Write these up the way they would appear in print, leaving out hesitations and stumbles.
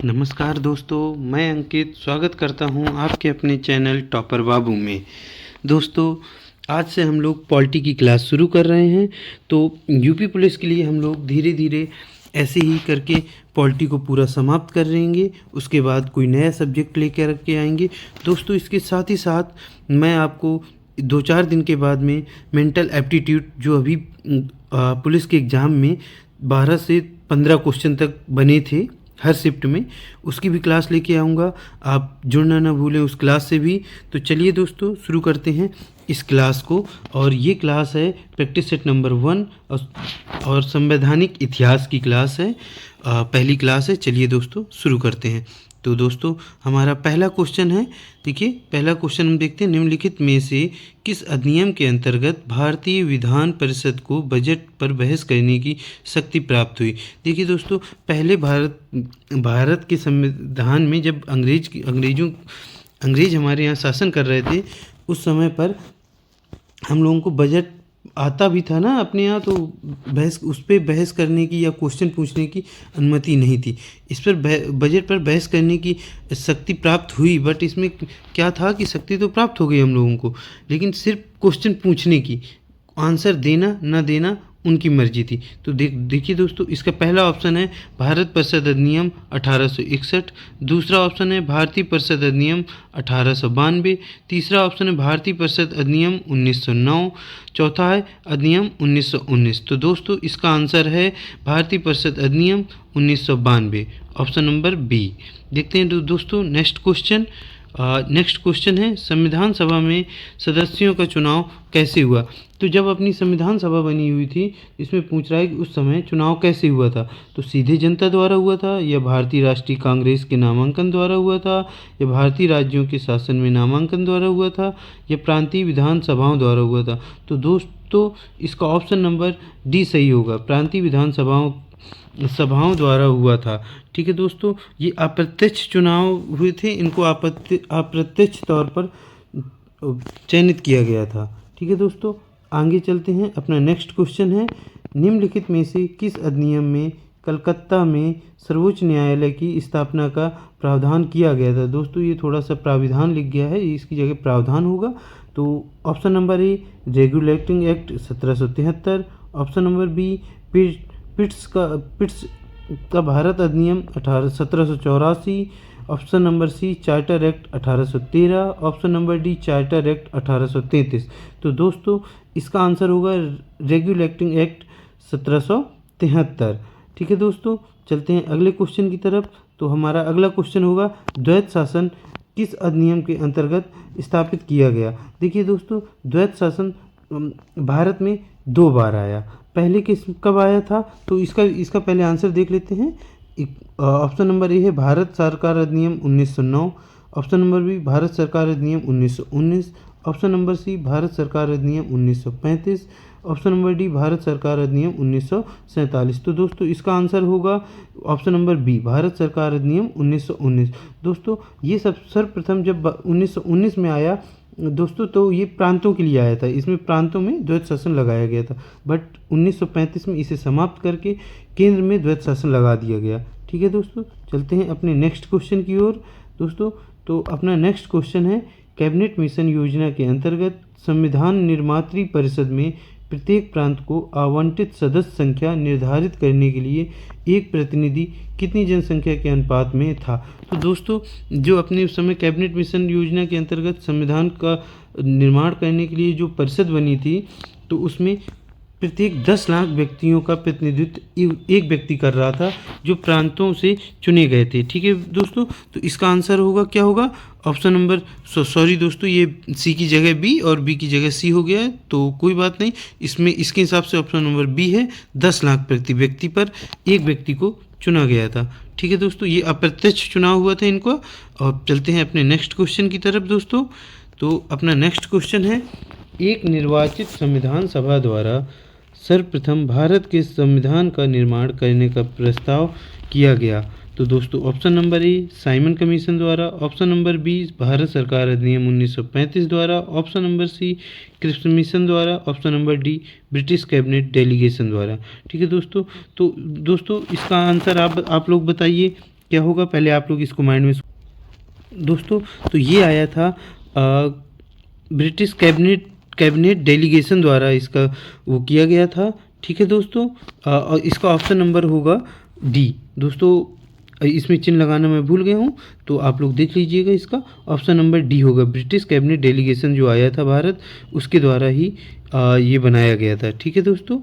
नमस्कार दोस्तों, मैं अंकित स्वागत करता हूं आपके अपने चैनल टॉपर बाबू में। दोस्तों, आज से हम लोग पॉलिटी की क्लास शुरू कर रहे हैं। तो यूपी पुलिस के लिए हम लोग धीरे धीरे ऐसे ही करके पॉलिटी को पूरा समाप्त कर रहेंगे। उसके बाद कोई नया सब्जेक्ट लेकर के आएंगे। दोस्तों, इसके साथ ही साथ मैं आपको 2-4 दिन के बाद में मेंटल एप्टीट्यूड जो अभी पुलिस के एग्ज़ाम में 12 से 15 क्वेश्चन तक बने थे हर शिफ्ट में, उसकी भी क्लास लेके आऊँगा। आप जुड़ना ना भूलें उस क्लास से भी। तो चलिए दोस्तों, शुरू करते हैं इस क्लास को। और ये क्लास है प्रैक्टिस सेट नंबर 1 और संवैधानिक इतिहास की क्लास है, पहली क्लास है। चलिए दोस्तों, शुरू करते हैं। तो दोस्तों, हमारा पहला क्वेश्चन है, देखिए पहला क्वेश्चन हम देखते हैं, निम्नलिखित में से किस अधिनियम के अंतर्गत भारतीय विधान परिषद को बजट पर बहस करने की शक्ति प्राप्त हुई। देखिए दोस्तों, पहले भारत के संविधान में जब अंग्रेज हमारे यहाँ शासन कर रहे थे, उस समय पर हम लोगों को बजट आता भी था ना अपने यहाँ, तो उस पर बहस करने की या क्वेश्चन पूछने की अनुमति नहीं थी। इस पर बजट पर बहस करने की शक्ति प्राप्त हुई, बट इसमें क्या था कि शक्ति तो प्राप्त हो गई हम लोगों को, लेकिन सिर्फ क्वेश्चन पूछने की, आंसर देना ना देना उनकी मर्जी थी। तो देखिए दोस्तों, इसका पहला ऑप्शन है भारत परिषद अधिनियम 1861, दूसरा ऑप्शन है भारतीय परिषद अधिनियम 1892, तीसरा ऑप्शन है भारतीय परिषद अधिनियम 1909, चौथा है अधिनियम 1919। तो दोस्तों, इसका आंसर है भारतीय परिषद अधिनियम 1992, ऑप्शन नंबर बी। देखते हैं दोस्तों नेक्स्ट क्वेश्चन। नेक्स्ट क्वेश्चन है, संविधान सभा में सदस्यों का चुनाव कैसे हुआ। तो जब अपनी संविधान सभा बनी हुई थी, इसमें पूछ रहा है कि उस समय चुनाव कैसे हुआ था। तो सीधे जनता द्वारा हुआ था, या भारतीय राष्ट्रीय कांग्रेस के नामांकन द्वारा हुआ था, या भारतीय राज्यों के शासन में नामांकन द्वारा हुआ था, या प्रांतीय विधानसभाओं द्वारा हुआ था। तो दोस्तों, इसका ऑप्शन नंबर डी सही होगा, प्रांतीय विधानसभाओं द्वारा हुआ था। ठीक है दोस्तों, ये अप्रत्यक्ष चुनाव हुए थे, इनको अप्रत्यक्ष तौर पर चयनित किया गया था। ठीक है दोस्तों, आगे चलते हैं। अपना नेक्स्ट क्वेश्चन है, निम्नलिखित में से किस अधिनियम में कलकत्ता में सर्वोच्च न्यायालय की स्थापना का प्रावधान किया गया था। दोस्तों, ये थोड़ा सा प्राविधान लिख गया है, इसकी जगह प्रावधान होगा। तो option number A regulating act 1773, option number B Pitts का भारत अधिनियम 1784, option number C charter act 1813, option number D charter act 1833। तो दोस्तों, इसका आंसर होगा रेगुलेटिंग एक्ट 1773। ठीक है दोस्तों, चलते हैं अगले क्वेश्चन की तरफ। तो हमारा अगला क्वेश्चन होगा, द्वैध शासन किस अधिनियम के अंतर्गत स्थापित किया गया। देखिए दोस्तों, द्वैध शासन भारत में 2 बार आया। पहले कब आया था, तो इसका पहले आंसर देख लेते हैं। ऑप्शन नंबर ए है भारत सरकार अधिनियम 1909, ऑप्शन नंबर बी भारत सरकार अधिनियम 1919, ऑप्शन नंबर सी भारत सरकार अधिनियम 1935, ऑप्शन नंबर डी भारत सरकार अधिनियम 1947। तो दोस्तों, इसका आंसर होगा ऑप्शन नंबर बी भारत सरकार अधिनियम 1919। दोस्तों, ये सब सर्वप्रथम जब 1919 में आया दोस्तों, तो ये प्रांतों के लिए आया था, इसमें प्रांतों में द्वैध शासन लगाया गया था। बट 1935 में इसे समाप्त करके केंद्र में द्वैध शासन लगा दिया गया। ठीक है दोस्तों, चलते हैं अपने नेक्स्ट क्वेश्चन की ओर। दोस्तों, तो अपना नेक्स्ट क्वेश्चन है, कैबिनेट मिशन योजना के अंतर्गत संविधान निर्मात्री परिषद में प्रत्येक प्रांत को आवंटित सदस्य संख्या निर्धारित करने के लिए एक प्रतिनिधि कितनी जनसंख्या के अनुपात में था। तो दोस्तों, जो अपने उस समय कैबिनेट मिशन योजना के अंतर्गत संविधान का निर्माण करने के लिए जो परिषद बनी थी, तो उसमें प्रत्येक 10 लाख व्यक्तियों का प्रतिनिधित्व एक व्यक्ति कर रहा था, जो प्रांतों से चुने गए थे। ठीक है दोस्तों, तो इसका आंसर होगा, क्या होगा, ऑप्शन नंबर सॉरी दोस्तों, ये सी की जगह बी और बी की जगह सी हो गया है, तो कोई बात नहीं, इसमें इसके हिसाब से ऑप्शन नंबर बी है, 10 लाख प्रति व्यक्ति पर एक व्यक्ति को चुना गया था। ठीक है दोस्तों, ये अप्रत्यक्ष चुनाव हुआ था इनको। और चलते हैं अपने नेक्स्ट क्वेश्चन की तरफ दोस्तों। तो अपना नेक्स्ट क्वेश्चन है, एक निर्वाचित संविधान सभा द्वारा सर्वप्रथम भारत के संविधान का निर्माण करने का प्रस्ताव किया गया। तो दोस्तों, option number A Simon commission द्वारा, ऑप्शन नंबर बी भारत सरकार अधिनियम 1935 द्वारा, option number C Cripps mission द्वारा, option number D British cabinet delegation द्वारा। ठीक है दोस्तों, तो दोस्तों इसका आंसर आप लोग बताइए क्या होगा, पहले आप लोग इसको माइंड में दोस्तों। तो ये आया था ब्रिटिश कैबिनेट डेलीगेशन द्वारा इसका वो किया गया था। ठीक है दोस्तों, और इसका ऑप्शन नंबर होगा डी। दोस्तों इसमें चिन्ह लगाना मैं भूल गया हूँ, तो आप लोग देख लीजिएगा, इसका ऑप्शन नंबर डी होगा। ब्रिटिश कैबिनेट डेलीगेशन जो आया था भारत, उसके द्वारा ही ये बनाया गया था। ठीक है दोस्तों,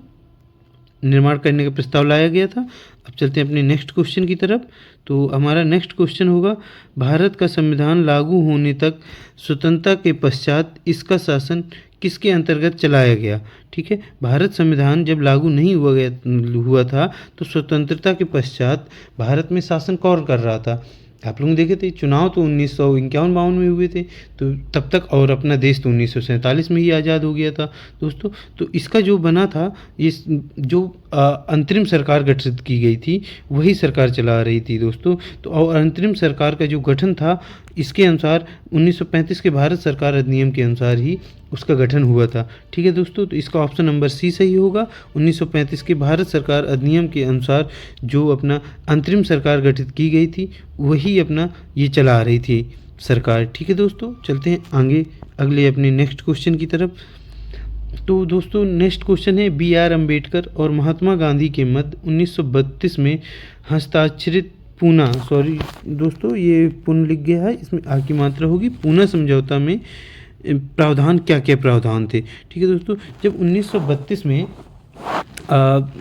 निर्माण करने का प्रस्ताव लाया गया था। अब चलते हैं अपने नेक्स्ट क्वेश्चन की तरफ। तो हमारा नेक्स्ट क्वेश्चन होगा, भारत का संविधान लागू होने तक स्वतंत्रता के पश्चात इसका शासन किसके अंतर्गत चलाया गया। ठीक है, भारत संविधान जब लागू नहीं हुआ था तो स्वतंत्रता के पश्चात भारत में शासन कौन कर रहा था। आप लोग देखे थे चुनाव तो 1951-52 में हुए थे, तो तब तक, और अपना देश तो 1947 में ही आज़ाद हो गया था दोस्तों। तो इसका जो बना था, ये जो अंतरिम सरकार गठित की गई थी वही सरकार चला रही थी दोस्तों। तो और अंतरिम सरकार का जो गठन था, इसके अनुसार 1935 के भारत सरकार अधिनियम के अनुसार ही उसका गठन हुआ था। ठीक है दोस्तों, तो इसका ऑप्शन नंबर सी सही होगा। 1935 के भारत सरकार अधिनियम के अनुसार जो अपना अंतरिम सरकार गठित की गई थी वही अपना ये चला रही थी सरकार। ठीक है दोस्तों, चलते हैं आगे अगले अपने नेक्स्ट क्वेश्चन की तरफ। तो दोस्तों नेक्स्ट क्वेश्चन है, B.R. अम्बेडकर और महात्मा गांधी के मध्य 1932 में हस्ताक्षरित पूना, सॉरी दोस्तों ये पुन लिख गया है, इसमें आ की मात्रा होगी, पूना समझौता में प्रावधान क्या क्या प्रावधान थे। ठीक है दोस्तों, जब 1932 में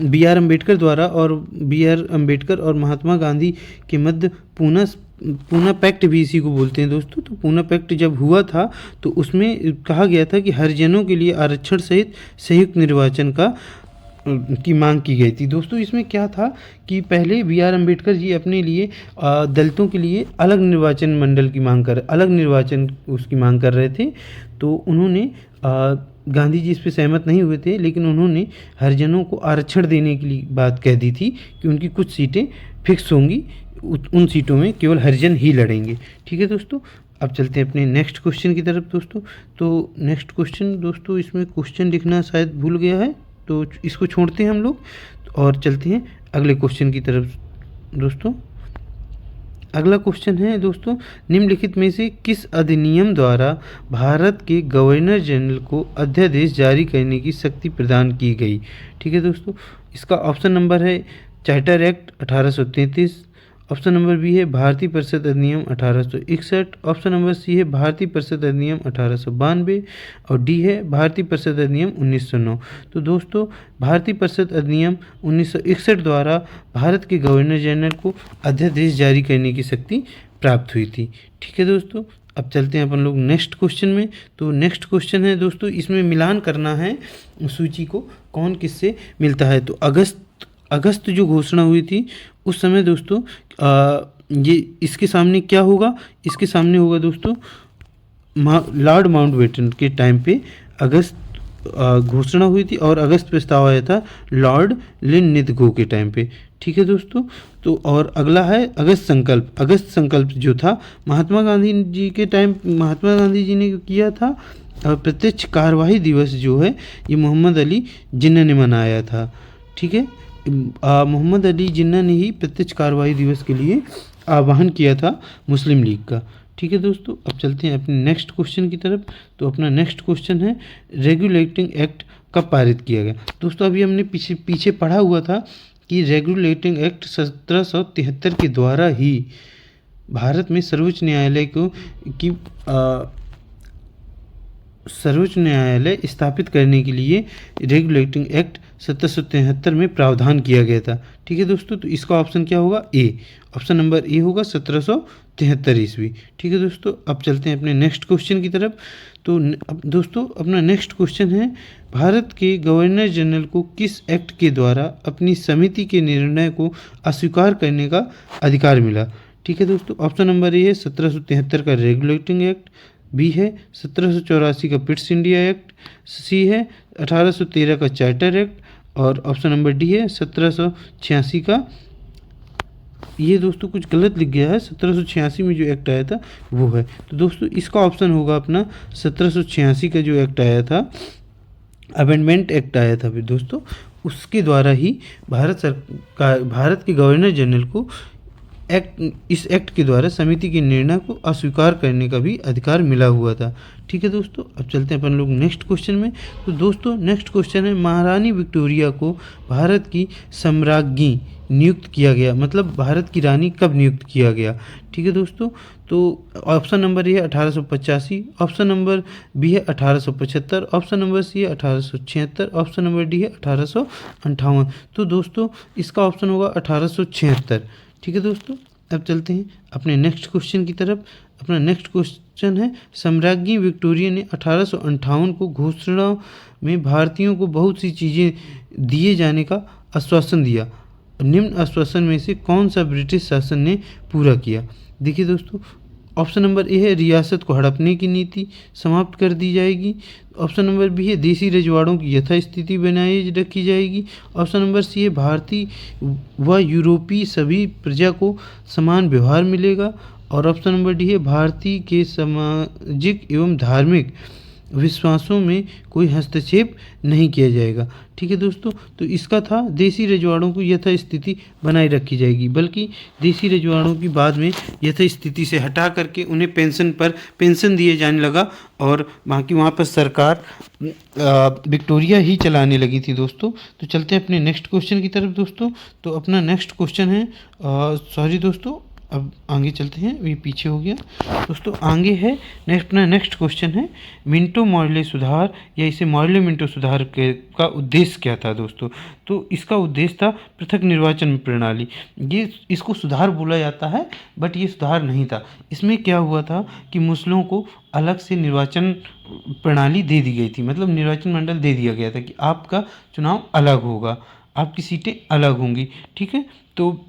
B.R. अम्बेडकर द्वारा और B.R. अम्बेडकर और महात्मा गांधी के मध्य पूना पैक्ट भी इसी को बोलते हैं दोस्तों। तो पूना पैक्ट जब हुआ था तो उसमें कहा गया था कि हरिजनों के लिए आरक्षण सहित संयुक्त निर्वाचन की मांग की गई थी दोस्तों। इसमें क्या था कि पहले B.R. अम्बेडकर जी अपने लिए दलितों के लिए अलग निर्वाचन मंडल की अलग निर्वाचन उसकी मांग कर रहे थे। तो उन्होंने गांधी जी इस पर सहमत नहीं हुए थे, लेकिन उन्होंने हरिजनों को आरक्षण देने के लिए बात कह दी थी कि उनकी कुछ सीटें फिक्स होंगी, उन सीटों में केवल हरिजन ही लड़ेंगे। ठीक है दोस्तों, अब चलते हैं अपने नेक्स्ट क्वेश्चन की तरफ दोस्तों। तो नेक्स्ट क्वेश्चन दोस्तों, इसमें क्वेश्चन लिखना शायद भूल गया है, तो इसको छोड़ते हैं हम लोग और चलते हैं अगले क्वेश्चन की तरफ दोस्तों। अगला क्वेश्चन है दोस्तों, निम्नलिखित में से किस अधिनियम द्वारा भारत के गवर्नर जनरल को अध्यादेश जारी करने की शक्ति प्रदान की गई। ठीक है दोस्तों, इसका ऑप्शन नंबर है charter act 1833, option number B है भारतीय परिषद अधिनियम 1861, ऑप्शन नंबर सी है भारतीय परिषद अधिनियम 1892 और डी है भारतीय परिषद अधिनियम 1909। तो दोस्तों भारतीय परिषद अधिनियम 1961 द्वारा भारत के गवर्नर जनरल को अध्यादेश जारी करने की शक्ति प्राप्त हुई थी। ठीक है दोस्तों, अब चलते हैं अपन लोग नेक्स्ट क्वेश्चन में। तो नेक्स्ट क्वेश्चन है दोस्तों, इसमें मिलान करना है सूची को, कौन किससे मिलता है। तो अगस्त जो घोषणा हुई थी उस समय दोस्तों ये इसके सामने क्या होगा, इसके सामने होगा दोस्तों लॉर्ड माउंटबेटन के टाइम पे अगस्त घोषणा हुई थी और अगस्त प्रस्ताव आया था लॉर्ड लिनलिथगो के टाइम पे। ठीक है दोस्तों, तो और अगला है अगस्त संकल्प। अगस्त संकल्प जो था महात्मा गांधी जी के टाइम, महात्मा गांधी जी ने किया था। प्रत्यक्ष कार्यवाही दिवस जो है ये मोहम्मद अली जिन्ना ने मनाया था। ठीक है, मोहम्मद अली जिन्ना ने ही प्रत्यक्ष कार्रवाई दिवस के लिए आह्वान किया था मुस्लिम लीग का। ठीक है दोस्तों, अब चलते हैं अपने नेक्स्ट क्वेश्चन की तरफ। तो अपना नेक्स्ट क्वेश्चन है, रेगुलेटिंग एक्ट कब पारित किया गया। दोस्तों अभी हमने पीछे पढ़ा हुआ था कि रेगुलेटिंग एक्ट 1773 के द्वारा ही भारत में सर्वोच्च न्यायालय स्थापित करने के लिए रेगुलेटिंग एक्ट 1773 में प्रावधान किया गया था। ठीक है दोस्तों, तो इसका ऑप्शन क्या होगा, ए, ऑप्शन नंबर ए होगा 1773 ईस्वी। ठीक है दोस्तों, अब चलते हैं अपने नेक्स्ट क्वेश्चन की तरफ। तो अब दोस्तों अपना नेक्स्ट क्वेश्चन है, भारत के गवर्नर जनरल को किस एक्ट के द्वारा अपनी समिति के निर्णय को अस्वीकार करने का अधिकार मिला। ठीक है दोस्तों, ऑप्शन नंबर ए है 1773 का रेगुलेटिंग एक्ट, बी है 1784 का पिट्स इंडिया एक्ट, सी है 1813 का चार्टर एक्ट और ऑप्शन नंबर डी है 1786 का, ये दोस्तों कुछ गलत लिख गया है, 1786 में जो एक्ट आया था वो है। तो दोस्तों इसका ऑप्शन होगा अपना 1786 का जो एक्ट आया था, अमेंडमेंट एक्ट आया था फिर दोस्तों, उसके द्वारा ही भारत के गवर्नर जनरल को इस एक्ट के द्वारा समिति के निर्णय को अस्वीकार करने का भी अधिकार मिला हुआ था। ठीक है दोस्तों, अब चलते हैं अपन लोग नेक्स्ट क्वेश्चन में। तो दोस्तों नेक्स्ट क्वेश्चन है, महारानी विक्टोरिया को भारत की सम्राज्ञी नियुक्त किया गया, मतलब भारत की रानी कब नियुक्त किया गया। ठीक है दोस्तों, तो ऑप्शन नंबर ए है 1885, ऑप्शन नंबर बी है 1875, ऑप्शन नंबर सी है 1876, ऑप्शन नंबर डी है 1858। तो दोस्तों इसका ऑप्शन होगा 1876। ठीक है दोस्तों, अब चलते हैं अपने नेक्स्ट क्वेश्चन की तरफ। अपना नेक्स्ट क्वेश्चन है, सम्राज्ञी विक्टोरिया ने 1858 को घोषणा में भारतीयों को बहुत सी चीज़ें दिए जाने का आश्वासन दिया। निम्न आश्वासन में से कौन सा ब्रिटिश शासन ने पूरा किया। देखिए दोस्तों, ऑप्शन नंबर ए है रियासत को हड़पने की नीति समाप्त कर दी जाएगी, ऑप्शन नंबर बी है देसी रजवाड़ों की यथास्थिति बनाए रखी जाएगी, ऑप्शन नंबर सी है भारतीय व यूरोपीय सभी प्रजा को समान व्यवहार मिलेगा, और ऑप्शन नंबर डी है भारतीय के सामाजिक एवं धार्मिक विश्वासों में कोई हस्तक्षेप नहीं किया जाएगा। ठीक है दोस्तों, तो इसका था देसी रजवाड़ों को यथास्थिति बनाए रखी जाएगी, बल्कि देसी रजवाड़ों की बाद में यथास्थिति से हटा करके उन्हें पेंशन दिए जाने लगा, और बाकी वहाँ पर सरकार विक्टोरिया ही चलाने लगी थी दोस्तों। तो चलते हैं अपने नेक्स्ट क्वेश्चन की तरफ दोस्तों। तो अपना नेक्स्ट क्वेश्चन है, सॉरी दोस्तों, अब आगे चलते हैं, ये पीछे हो गया दोस्तों। आगे है अपना नेक्स्ट क्वेश्चन है, मिंटो मॉर्ले सुधार या इसे मॉर्ले मिंटो सुधार का उद्देश्य क्या था दोस्तों। तो इसका उद्देश्य था पृथक निर्वाचन प्रणाली। ये इसको सुधार बोला जाता है, बट ये सुधार नहीं था। इसमें क्या हुआ था कि मुस्लिमों को अलग से निर्वाचन प्रणाली दे दी गई थी, मतलब निर्वाचन मंडल दे दिया गया था कि आपका चुनाव अलग होगा, आपकी सीटें अलग होंगी। ठीक है, तो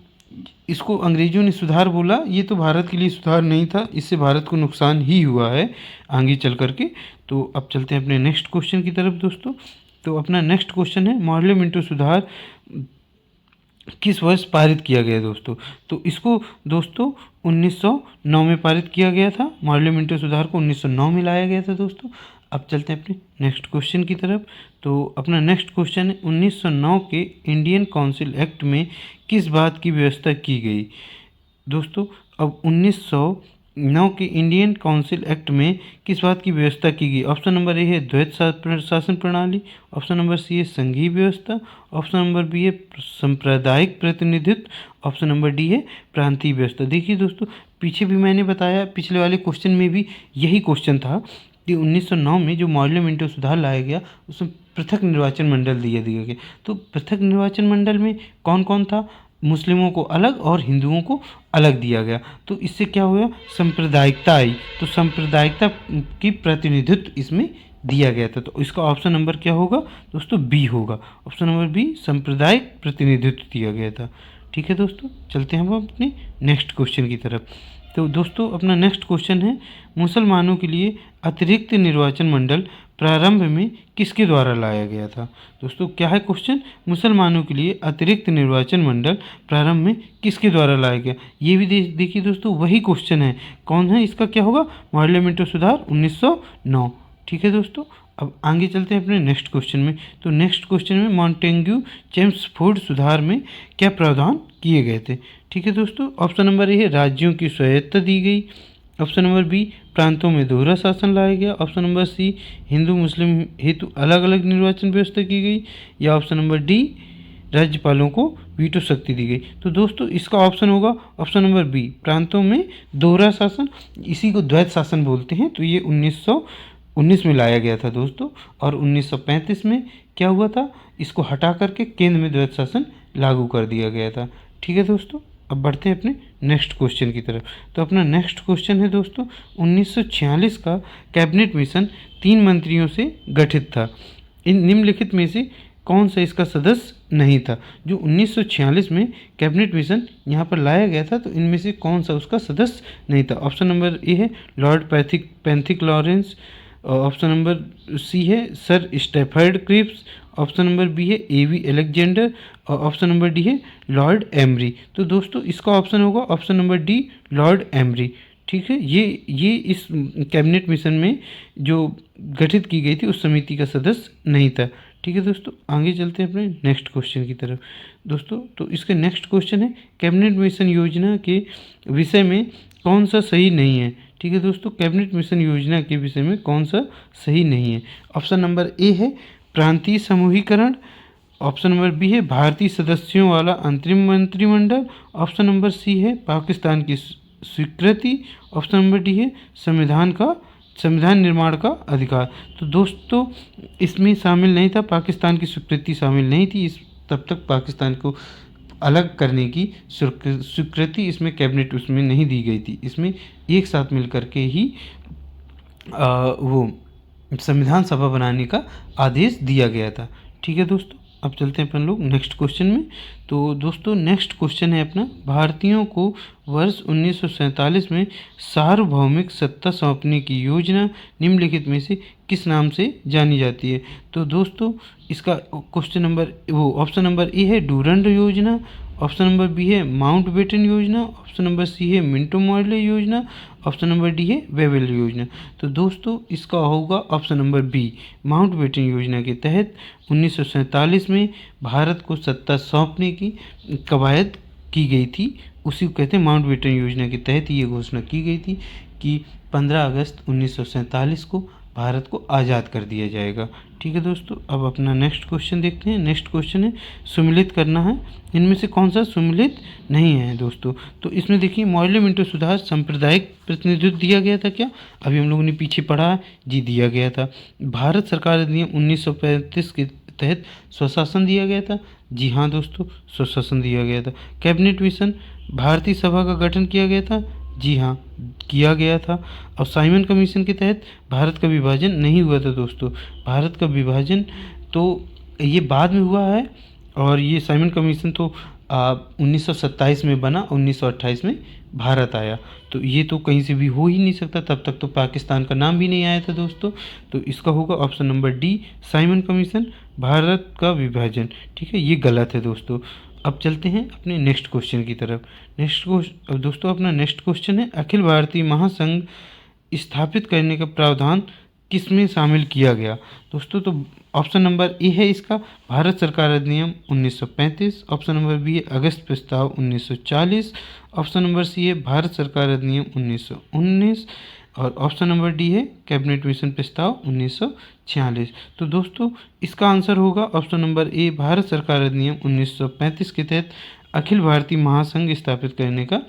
इसको अंग्रेजों ने सुधार बोला। ये तो भारत के लिए सुधार नहीं था, इससे भारत को नुकसान ही हुआ है आगे चल करके। तो अब चलते हैं अपने नेक्स्ट क्वेश्चन की तरफ दोस्तों। तो अपना नेक्स्ट क्वेश्चन है, मॉर्ले मिंटो सुधार किस वर्ष पारित किया गया दोस्तों। तो इसको दोस्तों 1909 में पारित किया गया था। मॉर्ले मिंटो सुधार को 1909 में लाया गया था दोस्तों। अब चलते हैं अपने नेक्स्ट क्वेश्चन की तरफ। तो अपना नेक्स्ट क्वेश्चन है, 1909 के इंडियन काउंसिल एक्ट में किस बात की व्यवस्था की गई दोस्तों। अब 1909 के इंडियन काउंसिल एक्ट में किस बात की व्यवस्था की गई। ऑप्शन नंबर ए है द्वैत शासन प्रणाली, ऑप्शन नंबर सी है संघीय व्यवस्था, ऑप्शन नंबर बी है सांप्रदायिक प्रतिनिधित्व, ऑप्शन नंबर डी है प्रांतीय व्यवस्था। देखिए दोस्तों, पीछे भी मैंने बताया, पिछले वाले क्वेश्चन में भी यही क्वेश्चन था कि 1909 में जो मॉर्ले मिंटो सुधार लाया गया उसमें पृथक निर्वाचन मंडल दिया गया। तो पृथक निर्वाचन मंडल में कौन कौन था, मुस्लिमों को अलग और हिंदुओं को अलग दिया गया। तो इससे क्या हुआ, सांप्रदायिकता आई। तो सांप्रदायिकता की प्रतिनिधित्व इसमें दिया गया था। तो इसका ऑप्शन नंबर क्या होगा दोस्तों, बी होगा। ऑप्शन नंबर बी, सांप्रदायिक प्रतिनिधित्व दिया गया था। ठीक है दोस्तों, चलते हैं हम अपने नेक्स्ट क्वेश्चन की तरफ। तो दोस्तों अपना नेक्स्ट क्वेश्चन है, मुसलमानों के लिए अतिरिक्त निर्वाचन मंडल प्रारंभ में किसके द्वारा लाया गया था। दोस्तों क्या है क्वेश्चन, मुसलमानों के लिए अतिरिक्त निर्वाचन मंडल प्रारंभ में किसके द्वारा लाया गया। ये भी देखिए दोस्तों, वही क्वेश्चन है। कौन है, इसका क्या होगा, मॉर्ले मिंटो सुधार 1909। ठीक है दोस्तों, अब आगे चलते हैं अपने नेक्स्ट क्वेश्चन में। तो नेक्स्ट क्वेश्चन में मॉन्टेग्यू चेम्सफोर्ड सुधार में क्या प्रावधान किए गए थे। ठीक है दोस्तों, ऑप्शन नंबर ए है राज्यों की स्वायत्तता दी गई, ऑप्शन नंबर बी प्रांतों में दोहरा शासन लाया गया, ऑप्शन नंबर सी हिंदू मुस्लिम हेतु अलग अलग निर्वाचन व्यवस्था की गई, या ऑप्शन नंबर डी राज्यपालों को वीटो शक्ति दी गई। तो दोस्तों इसका ऑप्शन होगा ऑप्शन नंबर बी, प्रांतों में दोहरा शासन, इसी को द्वैत शासन बोलते हैं। तो ये 1919 में लाया गया था दोस्तों, और 1935 में क्या हुआ था, इसको हटा करके केंद्र में द्वैत शासन लागू कर दिया गया था। ठीक है दोस्तों, अब बढ़ते हैं अपने नेक्स्ट क्वेश्चन की तरफ। तो अपना नेक्स्ट क्वेश्चन है दोस्तों, 1946 का कैबिनेट मिशन 3 मंत्रियों से गठित था। इन निम्नलिखित में से कौन सा इसका सदस्य नहीं था। जो 1946 में कैबिनेट मिशन यहाँ पर लाया गया था, तो इनमें से कौन सा उसका सदस्य नहीं था। ऑप्शन नंबर ए है lord Pethick Lawrence, option number C है sir Stafford Cripps, option number B है एवी अलेक्जेंडर, और ऑप्शन नंबर डी है लॉर्ड एमरी। तो दोस्तों इसका ऑप्शन होगा option number D, lord Amery. ठीक है, ये इस कैबिनेट मिशन में जो गठित की गई थी उस समिति का सदस्य नहीं था। ठीक है दोस्तों, आगे चलते हैं अपने नेक्स्ट क्वेश्चन की तरफ। दोस्तों तो इसका नेक्स्ट क्वेश्चन है कैबिनेट मिशन योजना के विषय में कौन सा सही नहीं है। ठीक है दोस्तों, कैबिनेट मिशन योजना के विषय में कौन सा सही नहीं है। ऑप्शन नंबर ए है प्रांतीय समूहीकरण, ऑप्शन नंबर बी है भारतीय सदस्यों वाला अंतरिम मंत्रिमंडल, ऑप्शन नंबर सी है पाकिस्तान की स्वीकृति, ऑप्शन नंबर डी है संविधान निर्माण का अधिकार। तो दोस्तों इसमें शामिल नहीं था, पाकिस्तान की स्वीकृति शामिल नहीं थी। इस तब तक पाकिस्तान को अलग करने की स्वीकृति इसमें कैबिनेट उसमें नहीं दी गई थी। इसमें एक साथ मिल करके ही वो संविधान सभा बनाने का आदेश दिया गया था। ठीक है दोस्तों, अब चलते हैं अपन लोग नेक्स्ट क्वेश्चन में। तो दोस्तों नेक्स्ट क्वेश्चन है अपना, भारतीयों को वर्ष 1947 में सार्वभौमिक सत्ता सौंपने की योजना निम्नलिखित में से किस नाम से जानी जाती है। तो दोस्तों इसका question number option number A है डूरंड योजना, ऑप्शन नंबर बी है माउंटबेटन योजना, ऑप्शन नंबर सी है मिंटो मॉडल योजना, ऑप्शन नंबर डी है वेवेल योजना। तो दोस्तों इसका होगा ऑप्शन नंबर बी, माउंटबेटन योजना के तहत 1947 में भारत को सत्ता सौंपने की कवायद की गई थी। उसी को कहते हैं माउंटबेटन योजना के तहत ये घोषणा की गई थी कि 15 अगस्त 1947 को भारत को आज़ाद कर दिया जाएगा। ठीक है दोस्तों, अब अपना नेक्स्ट क्वेश्चन देखते हैं। नेक्स्ट क्वेश्चन है सुमिलित करना है, इनमें से कौन सा सुमिलित नहीं है दोस्तों। तो इसमें देखिए मॉडल मिंटो सुधार सांप्रदायिक प्रतिनिधित्व दिया गया था क्या, अभी हम लोगों ने पीछे पढ़ा है जी, दिया गया था। भारत सरकार अधिनियम 1935 के तहत स्वशासन दिया गया था, जी हाँ दोस्तों स्वशासन दिया गया था। कैबिनेट मिशन भारतीय सभा का गठन किया गया था, जी हाँ किया गया था। और साइमन कमीशन के तहत भारत का विभाजन नहीं हुआ था दोस्तों, भारत का विभाजन तो ये बाद में हुआ है, और ये साइमन कमीशन तो 1927 में बना, 1928 में भारत आया। तो ये तो कहीं से भी हो ही नहीं सकता, तब तक तो पाकिस्तान का नाम भी नहीं आया था दोस्तों। तो इसका होगा option number D, Simon commission Bharat का विभाजन। ठीक है, ये गलत है दोस्तों। अब चलते हैं अपने नेक्स्ट क्वेश्चन की तरफ। अब दोस्तों अपना नेक्स्ट क्वेश्चन है अखिल भारतीय महासंघ स्थापित करने का प्रावधान किस में शामिल किया गया। दोस्तों तो ऑप्शन नंबर ए है इसका भारत सरकार अधिनियम 1935, ऑप्शन नंबर बी है अगस्त प्रस्ताव 1940, ऑप्शन नंबर सी है भारत सरकार अधिनियम 1919, और ऑप्शन नंबर डी है कैबिनेट मिशन प्रस्ताव 1946। तो दोस्तों इसका आंसर होगा ऑप्शन नंबर ए, भारत सरकार अधिनियम 1935 के तहत अखिल भारतीय महासंघ स्थापित करने का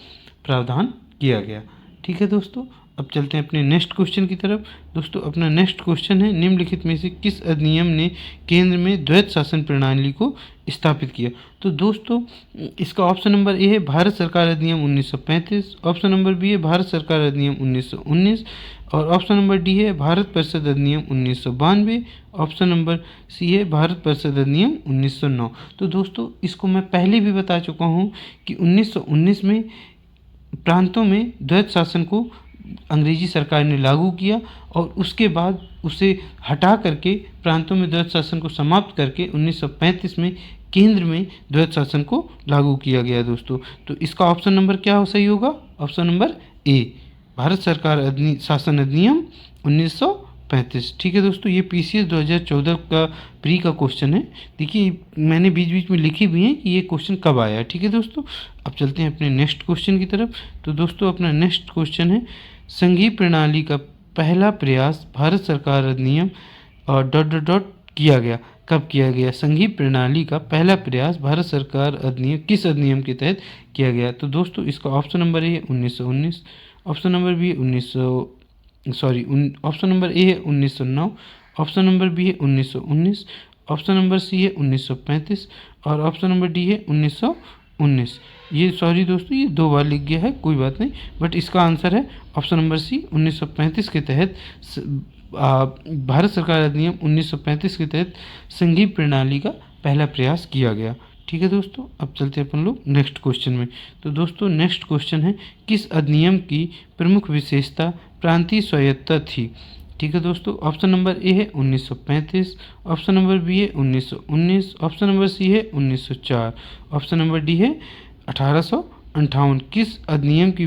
प्रावधान किया गया। ठीक है दोस्तों, अब चलते हैं अपने नेक्स्ट क्वेश्चन की तरफ। दोस्तों अपना नेक्स्ट क्वेश्चन है निम्नलिखित में से किस अधिनियम ने केंद्र में द्वैत शासन प्रणाली को स्थापित किया। तो दोस्तों इसका ऑप्शन नंबर ए है भारत सरकार अधिनियम 1935, ऑप्शन नंबर बी है भारत सरकार अधिनियम 1919, और ऑप्शन नंबर डी है भारत परिषद अधिनियम 1992, ऑप्शन नंबर सी है भारत परिषद अधिनियम 1909। तो दोस्तों इसको मैं पहले भी बता चुका हूँ कि 1919 में प्रांतों में द्वैत शासन को अंग्रेजी सरकार ने लागू किया, और उसके बाद उसे हटा करके प्रांतों में द्वैत शासन को समाप्त करके 1935 में केंद्र में द्वैत शासन को लागू किया गया दोस्तों। तो इसका ऑप्शन नंबर क्या सही होगा, ऑप्शन नंबर ए, भारत सरकार शासन अधिनियम 1935। ठीक है दोस्तों, ये PCS 2014 का प्री का क्वेश्चन है। देखिए मैंने बीच बीच में लिखी भी है कि ये क्वेश्चन कब आया। ठीक है दोस्तों, अब चलते हैं अपने नेक्स्ट क्वेश्चन की तरफ। तो दोस्तों अपना नेक्स्ट क्वेश्चन है संघीय प्रणाली का पहला प्रयास भारत सरकार अधिनियम और ... किया गया, कब किया गया। संघीय प्रणाली का पहला प्रयास भारत सरकार अधिनियम किस अधिनियम के तहत किया गया। तो दोस्तों इसका ऑप्शन नंबर ए है 1919, option number B option number A है 1909, ऑप्शन नंबर बी है 1919, ऑप्शन नंबर सी है 1935, और ऑप्शन नंबर डी है 1919। ये सॉरी दोस्तों ये 2 बार लिख गया है, कोई बात नहीं, बट इसका आंसर है ऑप्शन नंबर सी, 1935 के तहत भारत सरकार अधिनियम 1935 के तहत संघीय प्रणाली का पहला प्रयास किया गया। ठीक है दोस्तों, अब चलते हैं अपन लोग नेक्स्ट क्वेश्चन में। तो दोस्तों नेक्स्ट क्वेश्चन है किस अधिनियम की प्रमुख विशेषता प्रांतीय स्वायत्तता थी। ठीक है दोस्तों, ऑप्शन नंबर ए है 1935, ऑप्शन नंबर बी है 1919, ऑप्शन नंबर सी है 1904, ऑप्शन नंबर डी है 1858। किस अधिनियम की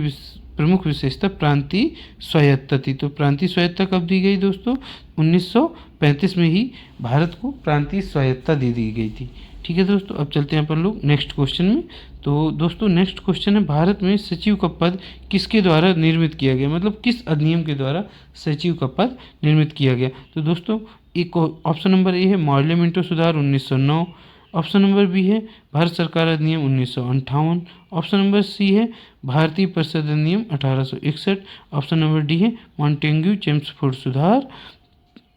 प्रमुख विशेषता प्रांतीय स्वायत्तता थी। तो प्रांतीय स्वायत्तता कब दी गई दोस्तों? 1935 में ही भारत को प्रांतीय स्वायत्तता दे दी गई थी। ठीक है दोस्तों, अब चलते हैं अपन लोग नेक्स्ट क्वेश्चन में। तो दोस्तों नेक्स्ट क्वेश्चन है, भारत में सचिव का पद किसके द्वारा निर्मित किया गया, मतलब किस अधिनियम के द्वारा सचिव का पद निर्मित किया गया? तो दोस्तों एक ऑप्शन नंबर ए है मॉडल मिंटो सुधार 1909, ऑप्शन नंबर बी है भारत सरकार अधिनियम 1958, ऑप्शन नंबर सी है भारतीय परिषद अधिनियम 1861, ऑप्शन नंबर डी है मॉन्टेग्यू चेम्सफोर्ड सुधार,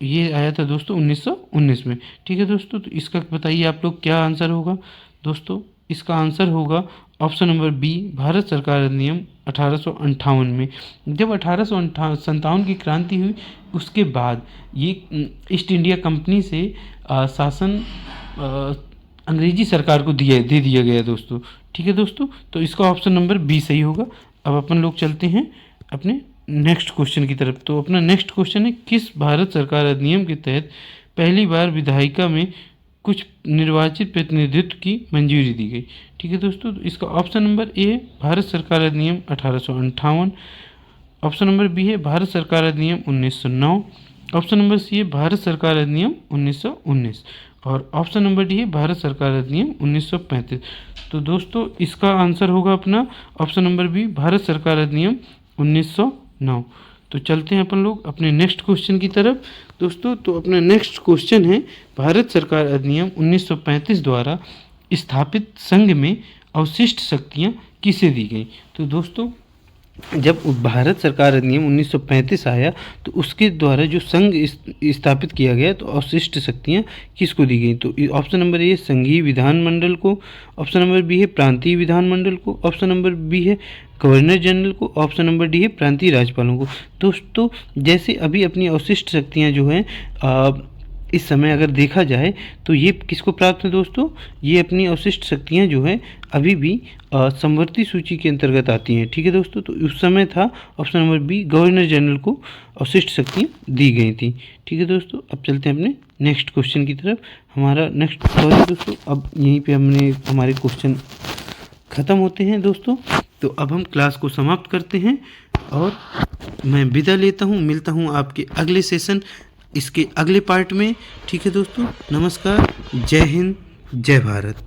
ये आया था दोस्तों 1919 में। ठीक है दोस्तों, तो इसका बताइए आप लोग क्या आंसर होगा? दोस्तों इसका आंसर होगा ऑप्शन नंबर बी भारत सरकार अधिनियम 1858 में। जब 1857 की क्रांति हुई उसके बाद ये ईस्ट इंडिया कंपनी से शासन अंग्रेजी सरकार को दे दिया गया दोस्तों। ठीक है दोस्तों, तो इसका ऑप्शन नंबर बी सही होगा। अब अपन लोग चलते हैं अपने नेक्स्ट क्वेश्चन की तरफ। तो अपना नेक्स्ट क्वेश्चन है, किस भारत सरकार अधिनियम के तहत पहली बार विधायिका में कुछ निर्वाचित प्रतिनिधित्व की मंजूरी दी गई? ठीक है दोस्तों, तो इसका ऑप्शन नंबर ए है भारत सरकार अधिनियम 1858, ऑप्शन नंबर बी है भारत सरकार अधिनियम 1909, ऑप्शन नंबर सी है भारत सरकार अधिनियम 1919 और ऑप्शन नंबर डी है भारत सरकार अधिनियम 1935। तो दोस्तों इसका आंसर होगा अपना ऑप्शन नंबर बी भारत सरकार अधिनियम 1909। तो चलते हैं अपन लोग अपने नेक्स्ट क्वेश्चन की तरफ दोस्तों। तो अपना नेक्स्ट क्वेश्चन है, भारत सरकार अधिनियम 1935 द्वारा स्थापित संघ में अवशिष्ट शक्तियाँ किसे दी गई? तो दोस्तों जब भारत सरकार अधिनियम 1935 आया तो उसके द्वारा जो संघ स्थापित किया गया तो अवशिष्ट शक्तियाँ किसको दी गई? तो ऑप्शन नंबर ए संघीय विधानमंडल को, ऑप्शन नंबर बी है प्रांतीय विधानमंडल को, ऑप्शन नंबर बी है गवर्नर जनरल को, ऑप्शन नंबर डी है प्रांतीय राज्यपालों को। दोस्तों जैसे अभी अपनी अवशिष्ट शक्तियाँ जो हैं इस समय अगर देखा जाए तो ये किसको प्राप्त है दोस्तों? ये अपनी अवशिष्ट शक्तियाँ जो है अभी भी समवर्ती सूची के अंतर्गत आती हैं। ठीक है दोस्तों, तो उस समय था option number B governor general को अवशिष्ट शक्तियाँ दी गई थी। ठीक है दोस्तों, अब चलते हैं अपने नेक्स्ट क्वेश्चन की तरफ। हमारा नेक्स्ट सॉरी दोस्तों, अब यहीं पे हमारे क्वेश्चन ख़त्म होते हैं दोस्तों। तो अब हम क्लास को समाप्त करते हैं और मैं विदा लेता हूँ। मिलता हूँ आपके अगले सेशन इसके अगले पार्ट में। ठीक है दोस्तों, नमस्कार, जय हिंद, जय भारत।